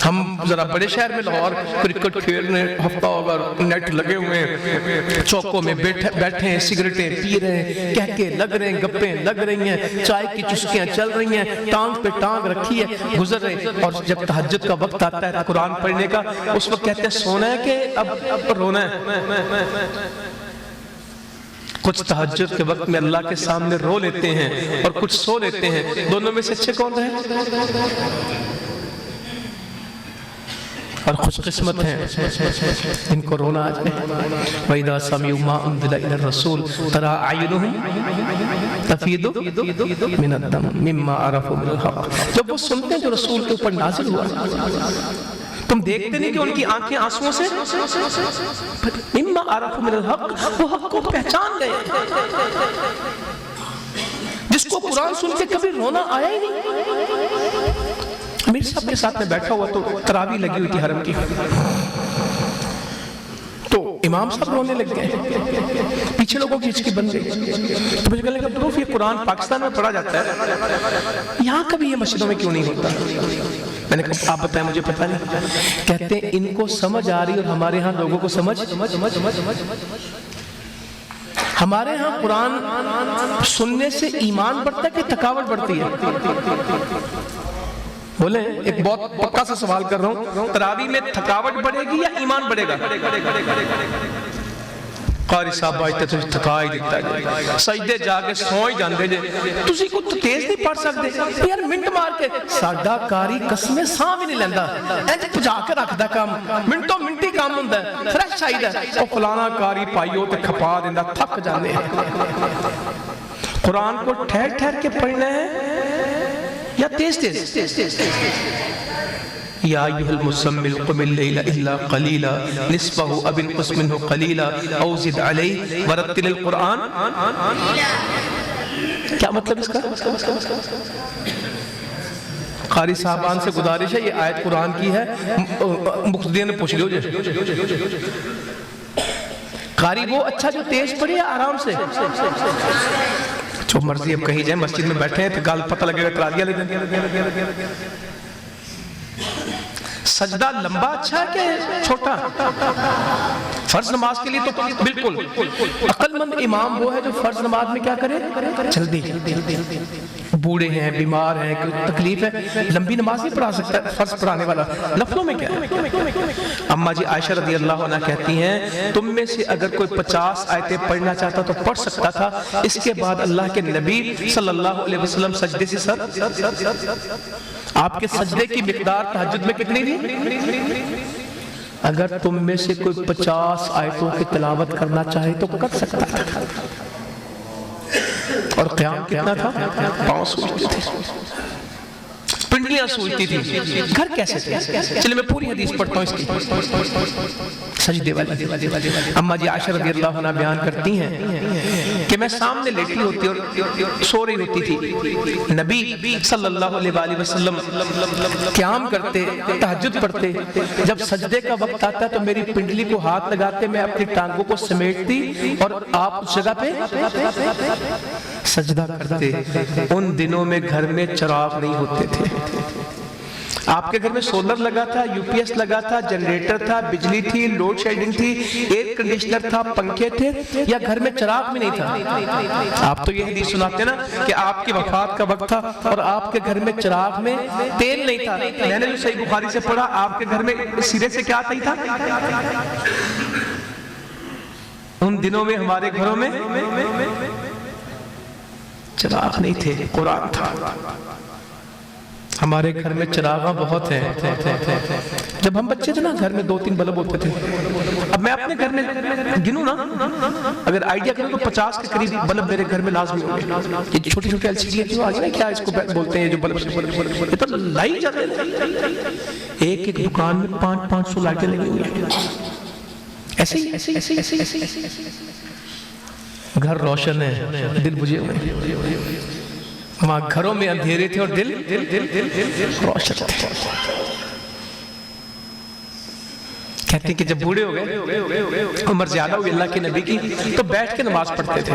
ہم ذرا بڑے شہر میں لاہور کرکٹ کھیلنے ہفتہ ہوگا نیٹ لگے ہوئے ہیں چوکوں میں بیٹھے ہیں سگریٹیں پی رہے ہیں کہکے لگ رہے ہیں گپیں لگ رہی ہیں چائے کی چسکیاں چل رہی ہیں ٹانگ پہ ٹانگ رکھی ہے گزر رہے ہیں. اور جب تہجد کا وقت آتا ہے قرآن پڑھنے کا اس وقت کہتے ہیں سونا ہے کہ اب رونا ہے. کچھ تہجد کے وقت میں اللہ کے سامنے رو لیتے ہیں اور کچھ سو لیتے ہیں. دونوں میں سے اچھے کون رہے؟ اور خوش قسمت ہیں ان کو رونا آج ہے. وَإِذَا سَمِعُوا مَا أُنزِلَ إِلَى الرَّسُولِ تَرَىٰ أَعْيُنُهُمْ تَفِيضُ مِنَ الدَّمْعِ مِمَّا عَرَفُوا مِنَ الْحَقِّ. جب وہ سنتے ہیں جو رسول کے اوپر نازل ہوا تم دیکھتے نہیں کہ ان کی آنکھیں آنسوؤں سے مِمَّا عَرَفُوا مِنَ الْحَقِّ وہ حق کو پہچان گئے. جس کو قرآن سن کے کبھی رونا آیا ہی نہیں. امیر صاحب کے ساتھ میں بیٹھا ہوا تو تراویح لگی ہوئی تھی حرم کی تو امام صاحب رونے لگ گئے پیچھے لوگوں کی ہچکی بن گئی. تو مجھے کہنے لگا دروف یہ قرآن پاکستان میں پڑھا جاتا ہے یہاں کبھی یہ مسجدوں میں کیوں نہیں ہوتا؟ میں نے کہا آپ بتائیں مجھے پتہ نہیں. کہتے ہیں ان کو سمجھ آ رہی اور ہمارے ہاں لوگوں کو سمجھ. ہمارے ہاں قرآن سننے سے ایمان بڑھتا ہے کہ تھکاوٹ بڑھتی ہے؟ بولیں ایک بہت پکا سا سوال کر رہا ہوں تراویح میں تھکاوٹ بڑھے گی یا ایمان بڑھے گا؟ قاری صاحب آج تے تھکا ہی دیتا ہے سجدے جا کے سو ہی جاندے جے تسی کو تیز نہیں پڑھ سکتے یار منٹ مار کے. ساڈا قاری قسمیں ساں بھی نہیں لیندا انج پجا کے رکھدا کام منٹوں منٹی کام ہوندا ہے فریش چاہیدا او فلانا قاری پائیو تے کھپا دیندا تھک جاندے. قرآن کو ٹھہر ٹھہر کے پڑھنا ہے یا تیز تیز؟ یا ایھا المزمل قم اللیل الا قلیلا نصفہ او انقص منہ قلیلا او زد علیہ ورتل القرآن. کیا مطلب اس کا؟ قاری صاحبان سے گزارش ہے، یہ آیت قرآن کی ہے، مقتدیوں نے پوچھ لیا قاری وہ اچھا جو تیز پڑھے یا آرام سے؟ جو مرضی اب کہیں جائیں، مسجد میں بیٹھے ہیں تو گال پتہ لگے گا تراضیہ لے دیں۔ سجدہ لمبا اچھا ہے کہ چھوٹا؟ فرض نماز کے لیے تو بالکل عقل مند امام وہ ہے جو فرض نماز میں کیا کرے؟ جلدی۔ بوڑھے ہیں، بیمار ہیں، تکلیف ہے، لمبی نماز نہیں پڑھا سکتا فرض پڑھانے والا، لفظوں میں کیا ہے؟ اماں جی عائشہ رضی اللہ عنہ کہتی ہیں تم میں سے اگر کوئی 50 آیتیں پڑھنا چاہتا تو پڑھ سکتا تھا، اس کے بعد اللہ کے نبی صلی اللہ علیہ وسلم سجدے سے سر، آپ کے سجدے کی مقدار تہجد میں کتنی تھی؟ اگر تم میں سے کوئی 50 آیتوں کی تلاوت کرنا چاہے تو کر سکتا تھا، اور قیام کتنا تھا؟ پاؤں سوچتے تھے، پنڈلیاں سوچتی تھی، گھر کیسے تھے؟ چلے میں پوری حدیث پڑھتا ہوں اس کی، سجدے والی۔ اماں جی عائشہ رضی اللہ عنہ بیان کرتی ہیں کہ میں سامنے لیٹی ہوتی اور سو رہی ہوتی تھی، نبی صلی اللہ علیہ وآلہ وسلم قیام کرتے، تہجد پڑھتے، جب سجدے کا وقت آتا تو میری پنڈلی کو ہاتھ لگاتے، میں اپنی ٹانگوں کو سمیٹتی اور آپ اس جگہ پہ سجدہ کرتے۔ ان دنوں میں گھر میں چراغ نہیں ہوتے تھے، آپ کے گھر میں سولر لگا تھا، یو پی ایس لگا تھا، جنریٹر تھا، بجلی تھی، لوڈ شیڈنگ تھی، ایئر کنڈیشنر تھا، پنکھے تھے، یا گھر میں چراغ بھی نہیں تھا؟ آپ تو یہ حدیث سناتے ہیں نا کہ آپ کی وفات کا وقت تھا اور آپ کے گھر میں چراغ میں تیل نہیں تھا۔ میں نے جو صحیح بخاری سے پڑھا، آپ کے گھر میں سرے سے کیا تھا؟ ان دنوں میں ہمارے گھروں میں چراغ نہیں تھے، قرآن تھا۔ ہمارے گھر میں چراغاں بہت ہیں، جب ہم بچے تھے نا گھر میں 2-3 بلب ہوتے تھے، اب میں اپنے گھر میں گنوں نا، اگر آئیڈیا کروں تو 50 کے قریب بلب میرے گھر میں لازمی ہوں گے۔ یہ چھوٹی چھوٹی LCD جو آگئی نا، کیا اس کو بولتے ہیں جو بلب، یہ تو لائی جاتے ہیں، ایک ایک دکان میں 500 لائٹیں لگی ہوئی ہیں، ایسے ہی گھر روشن ہے، دل بجھے ہوئے، وہاں گھروں میں اندھیرے تھے اور دل روشن تھے۔ کہتے ہیں کہ جب بوڑھے ہو گئے، عمر زیادہ ہوئی اللہ کے نبی کی، تو بیٹھ کے نماز پڑھتے تھے۔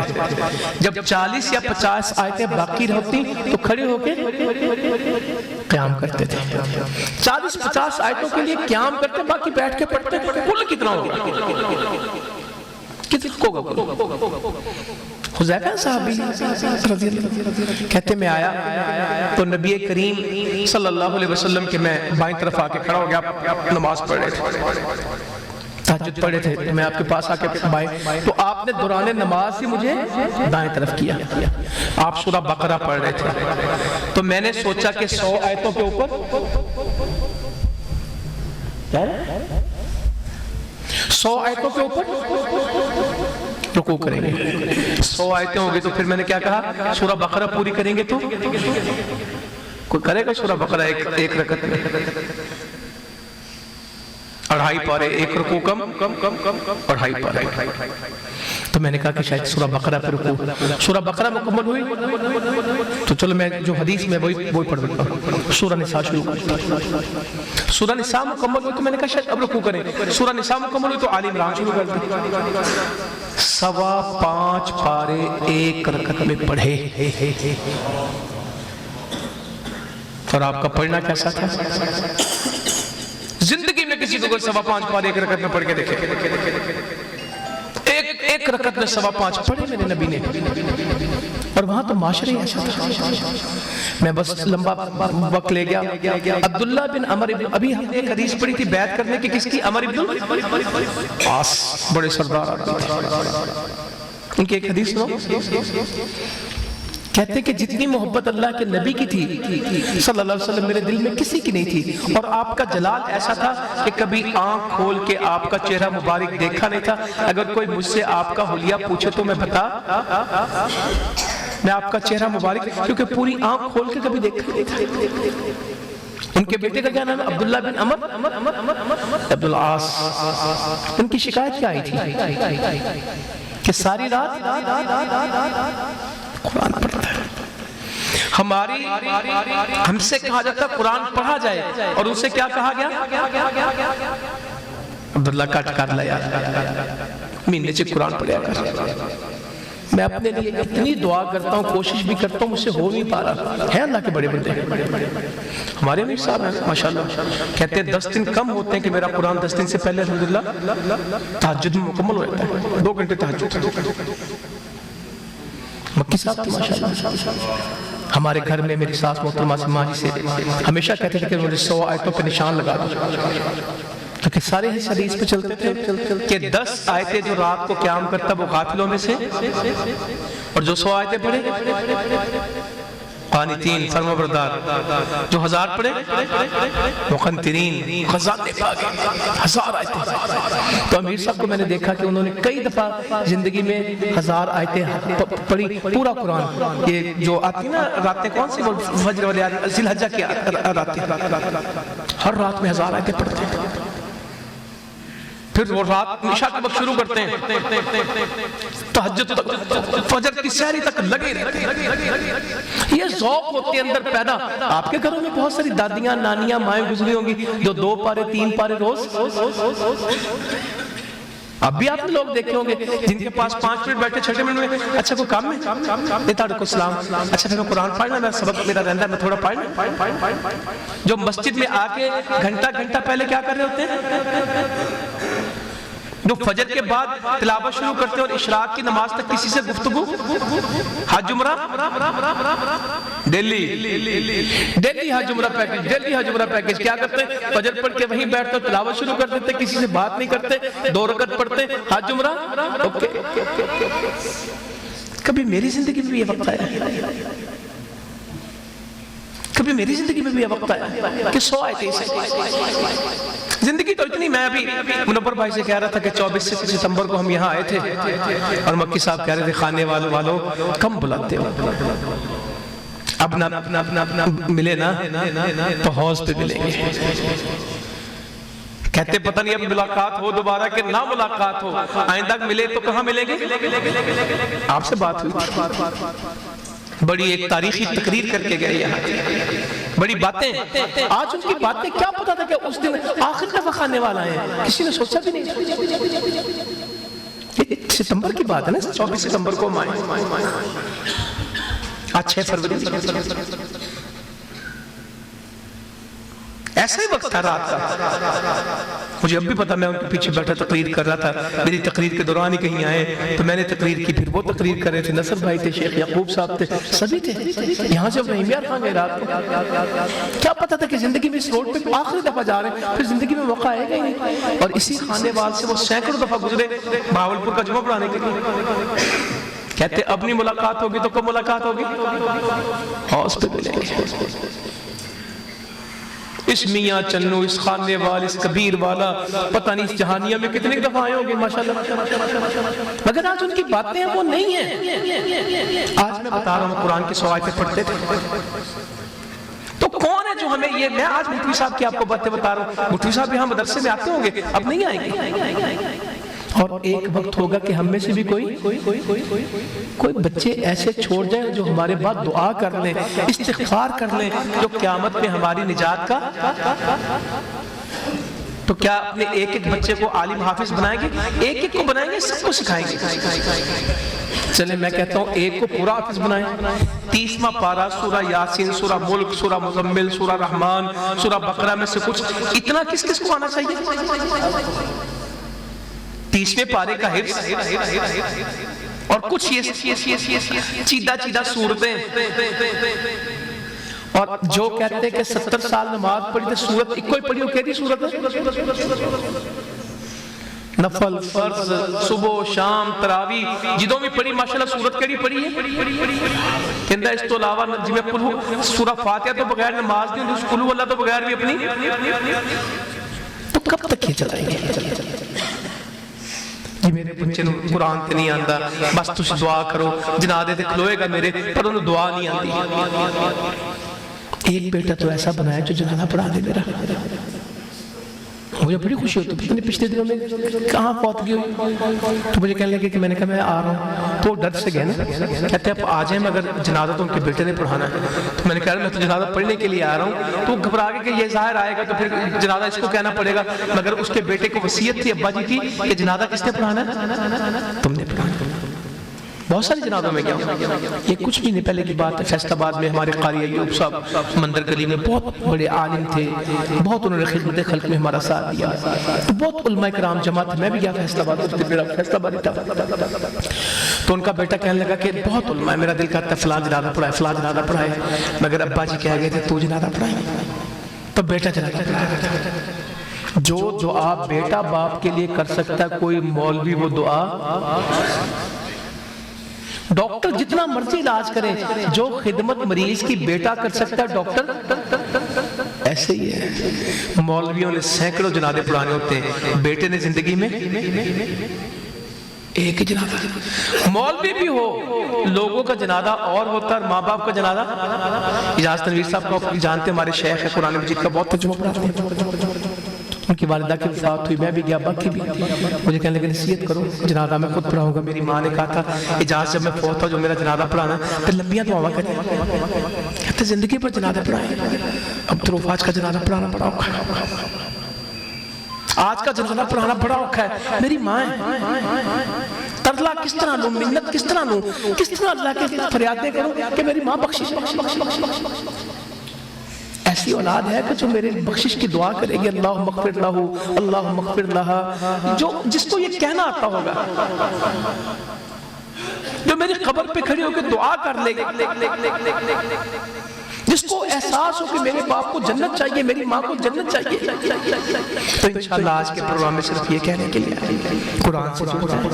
جب 40 یا 50 آیتیں باقی رہتی تو کھڑے ہو کے قیام کرتے تھے۔ 40-50 آیتوں کے لیے قیام کرتے، باقی بیٹھ کے پڑھتے، کل کتنا ہوگا؟ حذیفہ صحابی رضی اللہ کہتے میں آیا تو نبی کریم صلی اللہ علیہ وسلم کے میں بائیں طرف آ کے کھڑا ہو گیا، آپ نماز پڑھ رہے تھے، تہجد پڑھ رہے تھے، میں آپ کے پاس آ کے بائیں، تو آپ نے دوران نماز ہی مجھے دائیں طرف کیا، آپ سورہ بقرہ پڑھ رہے تھے، تو میں نے سوچا کہ 100 آیتوں کے اوپر 100 آیتوں کے اوپر رکوع کریں گے، 100 آیتیں ہوں گے تو پھر میں نے کیا کہا، سورہ بقرہ پوری کریں گے تو کوئی کرے گا سورہ بقرہ ایک رکعت میں 2.5 پارے، ایک رکوع کم 2.5 پارے، تو میں نے کہا کہ شاید سورہ بقرہ پر رکوع، سورہ بقرہ مکمل ہوئی تو چلو میں جو حدیث میں وہی پڑھ دیتا ہوں، سورہ نساء شروع کر، سورہ نساء مکمل ہوئی تو میں نے کہا شاید اب رکوع کریں، سورہ نساء مکمل ہوئی تو آل عمران شروع کر دیں، 5.25 پارے ایک رکعت میں پڑھے، اور آپ کا پڑھنا کیسا تھا؟ زندگی میں کسی کو 5.25 پارے ایک رکعت میں پڑھ کے دیکھے، ایک رکعت میں 5.25 پڑھے میرے نبی نے، اور وہاں تو معاشرے ایسا تھا۔ میں بس لمبا وقت لے گیا، عبداللہ بن عمر ابھی ہم نے ایک حدیث پڑھی تھی بیعت کرنے کی، کس کی؟ عمر بن العاص، بڑے سردار آدمی تھے، ان کی ایک حدیث سنو، کہتے کہ جتنی محبت اللہ کے نبی کی تھی صلی اللہ علیہ وسلم میرے دل میں کسی کی نہیں تھی، اور آپ کا جلال ایسا تھا کہ کبھی آنکھ کھول کے آپ کا چہرہ مبارک دیکھا نہیں تھا، اگر کوئی مجھ سے آپ کا حلیہ پوچھے تو میں بتا میں آپ کا چہرہ مبارک، کیونکہ پوری آنکھ کھول کے کبھی دیکھا نہیں تھا۔ ان کے بیٹے کا کیا نام ہے؟ عبداللہ بن عمر عبد العاص۔ ان کی شکایت کیا آئی تھی کہ ساری رات قرآن پڑھتا ہے، ہماری ہم سے کہا جاتا قرآن پڑھا جائے اور ان سے کیا کہا گیا؟ عبداللہ کٹ کر لیا مہینے سے قرآن پڑھیا کر. میں اپنے لیے اتنی دعا کرتا ہوں، کوشش بھی کرتا ہوں، مجھ سے ہو نہیں پا رہا ہے. اللہ کے بڑے بندے ہمارے امیر صاحب ہیں ماشاءاللہ، کہتے ہیں 10 دن کم ہوتے ہیں کہ میرا قرآن 10 دن سے پہلے الحمدللہ تہجد میں مکمل ہو جاتا ہے. 2 گھنٹے تہجد. مکی صاحب تھی ماشاءاللہ، ہمارے گھر میں میری ساس محترمہ سما جی سے ہمیشہ کہتے تھے کہ مجھے 100 آیتوں پہ نشان لگا دو، کیونکہ سارے ہی حدیث پہ چلتے تھے کہ 10 آیتیں جو رات کو قیام کرتا وہ غافلوں میں سے، اور جو 100 آیتیں پڑھے قانتین فرمانبردار، جو 1000 پڑھے مقنترین خزانے پاگے. 1000 آیتیں. تو امیر صاحب کو میں نے دیکھا کہ انہوں نے کئی دفعہ زندگی میں 1000 آیتیں پڑھی. پورا قرآن یہ جو آتی نا راتیں، کون سی وہ فجر والے ذی الحجہ کی راتیں، ہر رات میں 1000 آیتیں پڑھتے ہیں. پھر وہ رات عشاء کے وقت شروع کرتے ہیں تہجد تک، فجر کی سحری تک لگے رہتے ہیں. یہ ذوق ہوتے ہیں اندر پیدا. آپ کے گھروں میں بہت ساری دادیاں، نانیاں، مائیں گزری ہوں گی جو 2 پارے 3 پارے روز. اب بھی آپ نے لوگ دیکھے ہوں گے جن کے پاس 5 منٹ بیٹھے 6 منٹ میں اچھا کوئی کام ہے دیتا کو سلام، اچھا پھر میں قرآن پڑھنا، میں سبق میرا رہندا ہے میں تھوڑا پڑھنا. جو مسجد میں آ کے گھنٹہ پہلے کیا کر رہے ہوتے ہیں؟ جو فجر کے بعد تلاوت شروع کرتے ہیں اور اشراق کی نماز تک کسی سے گفتگو. حج عمرہ دلی حج عمرہ پیکج. کیا کرتے ہیں؟ فجر پڑھ کے وہیں بیٹھتے تلاوت شروع کر دیتے، کسی سے بات نہیں کرتے، 2 رکعت پڑھتے، حج عمرہ. کبھی میری زندگی میں بھی یہ وقت آیا، کبھی میری زندگی میں بھی یہ وقت آیا کہ 100 آیتیں سے زندگی تو اتنی. میں ابھی منور بھائی سے کہہ رہا تھا کہ 24 ستمبر کو ہم یہاں آئے تھے اور مکی صاحب کہہ رہے تھے خانے والوں کم بلاتے ہو، اپنا ملے نا تو حوض پہ ملیں گے. کہتے پتہ نہیں اب ملاقات ہو دوبارہ کہ نہ ملاقات ہو، آئندہ ملے تو کہاں ملیں گے؟ آپ سے بات ہوئی، بڑی ایک تاریخی تقریر کر کے گئے یہاں، بڑی باتیں. آج ان کی باتیں کیا پتا تھا کہ اس دن آخر دفعہ خانے والا ہے، کسی نے سوچا بھی نہیں. ستمبر کی بات ہے نا، 24 ستمبر کو ہم آئے، آج 6 فروری. ایسا ہی وقت تھا رات کا. مجھے اب بھی پتا، میں ان کے پیچھے بیٹھا تقریر کر رہا تھا. میری تقریر کے دوران ہی کہیں آئے تو میں نے تقریر کی، پھر وہ تقریر کر رہے تھے. نصر بھائی تھے، شیخ یعقوب صاحب تھے، سبھی تھے. یہاں سے ابراہیم یار خان گئے رات کو. کیا پتا تھا کہ زندگی میں اس روڈ پہ آخری دفعہ جا رہے ہیں، پھر زندگی میں موقع آئے گا ہی نہیں. اور اسی خانے وال سے وہ سینکڑوں دفعہ گزرے بہاولپور کا جمعہ پڑھانے کے لیے. کہتے اب نہیں ملاقات ہوگی تو کب ملاقات ہوگی؟ حوض پہ ملیں گے. اس میاں چنو، اس خانے وال، اس کبیر والا، پتہ نہیں اس جہانیہ میں کتنے دفعہ آئے ہوں گے ماشاءاللہ. مگر آج ان کی باتیں وہ نہیں ہیں. آج میں بتا رہا ہوں قرآن کی 100 آیتیں پڑھتے تھے. تو کون ہے جو ہمیں یہ، میں آج مٹوی صاحب کی آپ کو باتیں بتا رہا ہوں. مٹوی صاحب یہاں مدرسے میں آتے ہوں گے، اب نہیں آئیں گے. اور ایک وقت ہوگا کہ ہم میں سے بھی کوئی بچے ایسے چھوڑ جائیں جو ہمارے بعد دعا کر لیں، استغفار کر لیں، جو قیامت میں ہماری نجات کا. تو کیا اپنے ایک بچے کو عالم حافظ بنائیں گے؟ ایک کو بنائیں گے، سب کو سکھائیں گے. چلیں میں کہتا ہوں ایک کو پورا حافظ بنائیں. 30واں پارہ سورہ یاسین، سورہ ملک، سورہ مزمل، سورہ رحمان، سورہ بقرہ میں سے کچھ اتنا کس کو آنا چاہیے؟ 30ویں پارے کا حفظ اور کچھ یہ چیدہ صورتیں. اور جو کہتے ہیں کہ 70 سال نماز پڑھی تو صورت ایک کوئی پڑھی ہو، کہتی صورت ہے نفل، فرض، صبح شام تراوی جدوں بھی پڑھی ماشاءاللہ. صورت کیڑی پڑھی ہے؟ کہندہ اس تو علاوہ جی میں پڑھوں سورہ فاتحہ تو بغیر نماز نہیں ہوتی، قل اللہ تو بغیر بھی اپنی. تو کب تک یہ چلائیں گے؟ میرے بچے نو قرآن تے نہیں آندا، بس تسی دعا کرو، جنادے تے کھلوئے گا میرے، پر انہوں دعا نہیں آندی. ایک بیٹا تو ایسا بنایا جو جنازہ پڑھا دے میرا. مجھے بڑی خوشی ہوتی پتہ نہیں پچھلے دنوں میں کہاں فوتگی ہوئی، تو مجھے کہنے لگے کہ میں نے کہا میں آ رہا ہوں، تو ڈر سے گئے نا، کہتے ہیں آپ آ جائیں مگر جنازہ تو ان کے بیٹے نے پڑھانا ہے، تو میں نے کہا میں تو جنازہ پڑھنے کے لیے آ رہا ہوں، تو گھبرا کے کہ یہ ظاہر آئے گا تو پھر جنازہ اس کو کہنا پڑے گا، مگر اس کے بیٹے کو وصیت تھی ابا جی کی کہ جنازہ کس نے پڑھانا ہے؟ تم نے پڑھانا۔ بہت ساری جنازوں میں گیا ہوں، یہ کچھ بھی نہیں پہلے کی بات ہے، فیصل آباد میں ہمارے قاری ایوب صاحب مندر گلی میں بہت بڑے عالم تھے، بہت انہوں نے خدمت خلق میں ہمارا ساتھ دیا، بہت علماء کرام جمع تھے، میں بھی گیا فیصل آباد، میرا فیصل آباد تھا، تو ان کا بیٹا کہنے لگا کہ بہت علماء ہے، میرا دل کرتا ہے فلاں جنازہ پڑھائے، فلاں جنازہ پڑھائے، مگر ابا جی کہہ گئے تھے تو جنازہ پڑھائے، تو بیٹا جنازہ پڑھائے۔ جو دعا بیٹا باپ کے لیے کر سکتا ہے کوئی مولوی وہ دعا، ڈاکٹر جتنا مرضی علاج کرے، جو خدمت مریض کی بیٹا کر سکتا ہے ڈاکٹر ایسے ہی ہے۔ مولویوں نے سینکڑوں جنازے پڑھانے ہوتے ہیں، بیٹے نے زندگی میں ایک جنازہ، مولوی بھی ہو لوگوں کا جنازہ اور ہوتا ہے، ماں باپ کا جنازہ۔ اجازت تنویر صاحب کو جانتے ہمارے شیخ ہے، قرآن مجید کا بہت ترجمہ پڑھاتے ہیں، ان کی والدہ کی وفات ہوئی، میں بھی گیا، ابا کی بھی، مجھے کہنے لگے نصیحت کرو، جنازہ میں خود پڑھاؤں گا۔ میری ماں نے کہا تھا اجازت جب میں فوت ہوں جو میرا جنازہ پڑھانا پھر لمبیاں دعاواں کریں، کہتے زندگی پر جنازہ پڑھائیں، اب تو آج کا جنازہ پڑھانا بڑا اوکھا ہے، آج کا جنازہ پڑھانا بڑا اوکھا ہے۔ میری ماں ہے، ترلا کس طرح لوں، منت کس طرح لوں، کس طرح اللہ کے فریادیں کروں کہ میری ماں بخشش۔ ایسی اولاد ہے کہ جو میرے بخشش کی دعا کرے گی، اللہ مغفر لہو، اللہ مغفر لہا، جو جس کو یہ کہنا آتا ہوگا، جو میری قبر پہ کھڑی ہو کے دعا کر لے گی، جس کو احساس ہو کہ میرے باپ کو جنت چاہیے، میری ماں کو جنت چاہیے، تو انشاءاللہ آج کے پروگرام میں صرف یہ کہنے کے لیے قرآن سے جڑ جائیں،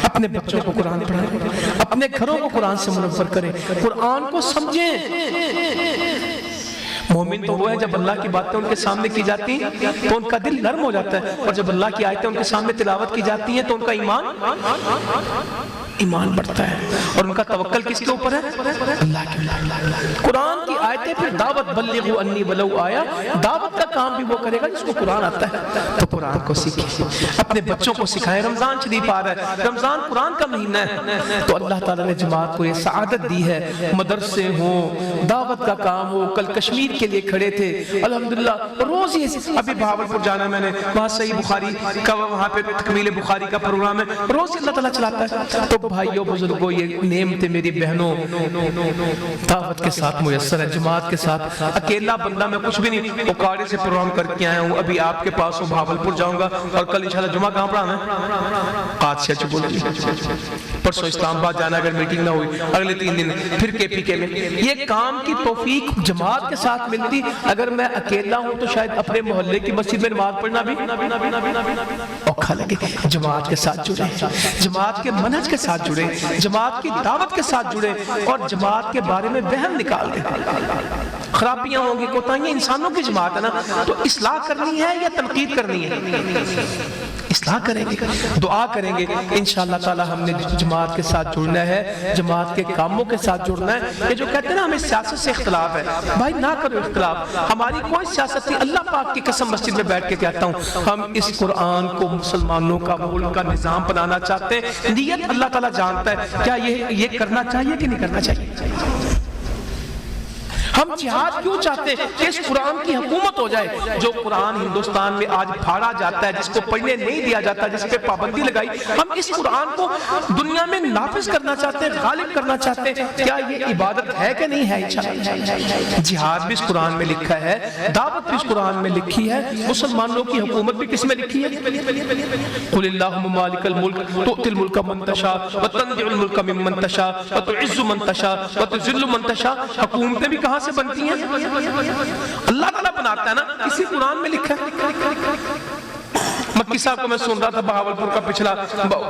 اپنے بچوں کو قرآن پڑھائیں، اپنے گھروں کو قرآن سے منور کریں، قرآن کو سمجھیں۔ مومن تو وہ ہے جب اللہ کی باتیں ان کے سامنے کی جاتی ہیں تو ان کا دل نرم ہو جاتا ہے، اور جب اللہ کی آیتیں ان کے سامنے تلاوت کی جاتی ہیں تو ان کا ایمان بڑھتا ہے، اور ان کا توکل کس کے اوپر ہے؟ اللہ کے۔ قرآن کی آیتیں پھر دعوت بلغوا انی ولو آیا، دعوت کا کام بھی وہ کرے گا جس کو قرآن آتا ہے، تو قرآن کو سیکھیں، اپنے بچوں کو سکھائیں۔ رمضان شریف آ رہا ہے، رمضان قرآن کا مہینہ ہے، تو اللہ تعالیٰ نے جماعت کو یہ سعادت دی ہے، مدرسے ہوں، دعوت کا کام ہو، کل کشمیر کے لیے کھڑے تھے الحمدللہ، روز یہ ابھی بھاولپور جانا ہے میں نے، وہاں صحیح بخاری کا وہاں پہ تکمیل بخاری کا پروگرام ہے، روز اللہ تعالیٰ چلاتا ہے۔ تو بھائیوں بزرگوں یہ نعمتیں میری بہنوں دعوت کے ساتھ میسر ہے، جماعت کے ساتھ، اکیلا بندہ میں کچھ بھی نہیں، اوکاڑے سے پروگرام کر کے آیا ہوں، ابھی آپ کے پاس ہوں، بھاولپور جاؤں گا، اور کل انشاءاللہ جمعہ کہاں پڑھانا ہے؟ قادسیہ چبول، پرسوں اسلام آباد جانا اگر میٹنگ نہ ہوئی، اگلے 3 دن پھر کے پی کے میں۔ یہ کام کی توفیق جماعت کے ساتھ ملتی، اگر میں اکیلا ہوں تو شاید اپنے محلے کی مسجد میں نماز پڑھنا بھی اوکھا لگے۔ جماعت کے ساتھ جڑے، جماعت کے منہج کے ساتھ جڑے، جماعت کی دعوت کے ساتھ جڑے، اور جماعت کے بارے میں وہم نکال دیں۔ خرابیاں ہوں گی، کوتاہیاں، انسانوں کی جماعت ہے نا، تو اصلاح کرنی ہے یا تنقید کرنی ہے؟ اصلاح کریں گے، دعا کریں گے، انشاءاللہ تعالی ہم نے جماعت کے ساتھ جڑنا ہے، جماعت کے کاموں کے ساتھ جڑنا ہے۔ یہ جو کہتے ہیں نا ہمیں سیاست سے اختلاف ہے، بھائی نہ کرو اختلاف، ہماری کوئی سیاست نہیں، اللہ پاک کی قسم مسجد میں بیٹھ کے کہتا ہوں ہم اس قرآن کو مسلمانوں کا ملک کا نظام بنانا چاہتے ہیں، نیت اللہ تعالیٰ جانتا ہے، کیا یہ کرنا چاہیے کہ نہیں کرنا چاہیے؟ ہم جہاد کیوں چاہتے ہیں کہ اس قرآن کی حکومت ہو جائے؟ جو قرآن ہندوستان میں آج پھاڑا جاتا ہے، جس کو پڑھنے نہیں دیا جاتا، جس پہ پابندی لگائی، ہم اس قرآن کو دنیا میں نافذ کرنا چاہتے ہیں، غالب کرنا چاہتے ہیں۔ کیا یہ عبادت ہے کہ نہیں ہے؟ جہاد بھی اس قرآن میں لکھا ہے، دعوت بھی اس قرآن میں لکھی ہے، مسلمانوں کی حکومت بھی کس میں لکھی ہے؟ قل اللہم مالک الملک تؤتی الملک من تشاء وتنزع الملک ممن تشاء وتعز من تشاء وتذل من تشاء۔ حکومتیں بھی کہاں سے بنتی ہیں؟ اللہ تعالیٰ بناتا ہے نا، اسی قرآن میں لکھا ہے۔ مکی صاحب کو میں سن رہا تھا بہاولپور کا پچھلا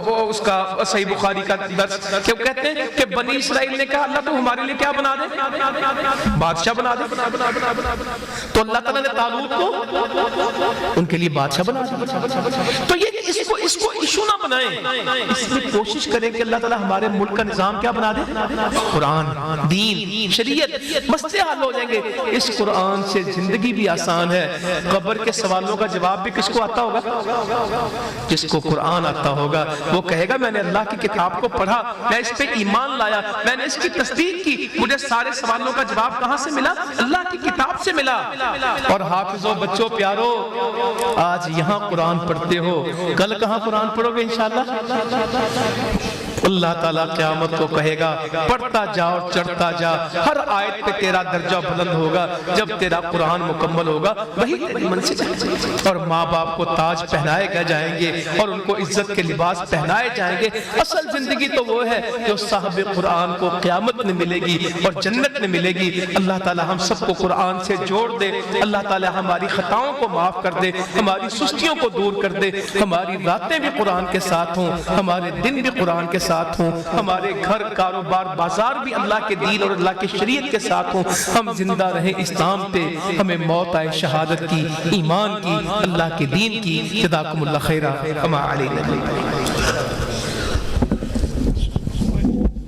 وہ اس کا صحیح بخاری کا درس کہ وہ کہتے ہیں کہ بنی اسرائیل نے کہا اللہ تو ہمارے لیے کیا بنا دے، بادشاہ بنا دے، تو اللہ تعالیٰ نے طالوت کو ان کے لیے بادشاہ بنا دیا۔ تو یہ اس کو ایشو نہ بنائیں، اس میں کوشش کریں کہ اللہ تعالیٰ ہمارے ملک کا نظام کیا بنا دے، قرآن، دین، شریعت، مسئلے حل ہو جائیں گے۔ اس قرآن سے زندگی بھی آسان ہے، قبر کے سوالوں کا جواب بھی کس کو آتا ہوگا؟ جس کو قرآن آتا ہوگا وہ کہے گا میں نے اللہ کی کتاب کو پڑھا، میں اس پہ ایمان لایا، میں نے اس کی تصدیق کی، مجھے سارے سوالوں کا جواب کہاں سے ملا؟ اللہ کی کتاب سے ملا۔ اور حافظوں، بچوں، پیارو، آج یہاں قرآن پڑھتے ہو، کل کہاں قرآن پڑھو گے انشاءاللہ؟ اللہ تعالیٰ قیامت کو کہے گا پڑھتا جا اور چڑھتا جا، ہر آیت پہ تیرا درجہ بلند ہوگا، جب تیرا قرآن مکمل ہوگا وہی تیری منزل ہے۔ اور ماں باپ کو تاج پہنائے گئے جائیں گے اور ان کو عزت کے لباس پہنائے جائیں گے۔ اصل زندگی تو وہ ہے جو صاحب قرآن کو قیامت میں ملے گی اور جنت میں ملے گی۔ اللہ تعالیٰ ہم سب کو قرآن سے جوڑ دے، اللہ تعالیٰ ہماری خطاؤں کو معاف کر دے، ہماری سستیوں کو دور کر دے، ہماری راتیں بھی قرآن کے ساتھ ہوں، ہمارے دن بھی قرآن کے ساتھ ہوں، ہمارے گھر، کاروبار، بازار بھی اللہ کے دین اور اللہ کی شریعت کے ساتھ ہوں، ہم زندہ رہیں اسلام پہ، ہمیں موت آئے شہادت کی، ایمان کی، اللہ کے دین کی۔ جزاکم اللہ خیرہ، وما علینا۔